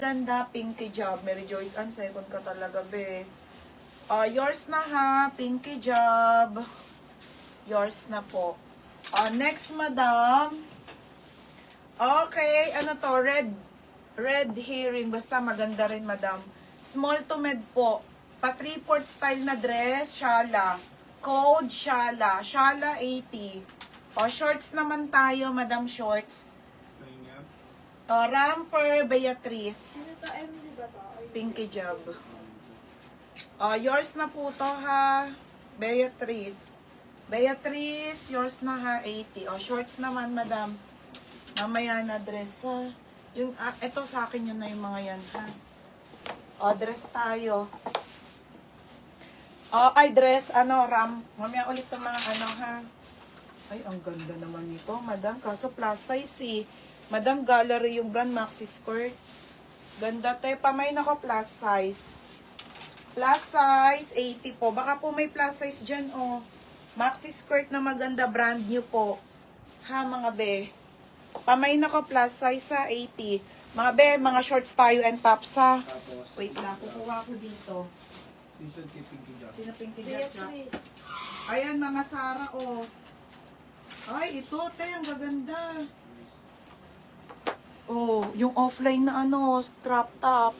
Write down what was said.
Ganda, pinky job. Mary Joyce, ang second ka talaga, be. Yours na ha, pinky job. Yours na po. Next, madam. Okay, ano to? Red hearing. Basta maganda rin, madam. Small to med po. Pa 3/4 style na dress, shala. Code, shala. Shala 80. Shorts naman tayo, madam, shorts. Ramper, Beatrice. Sino to? Emily ba to? Pinky job. Yours na po to ha. Beatrice. Beatrice, yours na ha. 80. Shorts naman, madam. Mamaya na dress ha. Yung, ito sa akin yun na yung mga yan ha. Dress tayo. Ay, dress, mamaya ulit yung mga ha. Ay, ang ganda naman nito, madam. Kaso plus size eh. Madam, Gallery yung brand, maxi skirt. Ganda tayo. Pamay na ko plus size. Plus size, 80 po. Baka po may plus size dyan, Maxi skirt na maganda, brand new po. Ha, mga be. Pamay na ko plus size sa 80. Mga be, mga shorts tayo and tops ha. Wait lang, kukuha ko dito. Sino Pinky Jack? Ayan, mga Sara, Ay, ito, tayo, ang gaganda. Yung offline na strap top.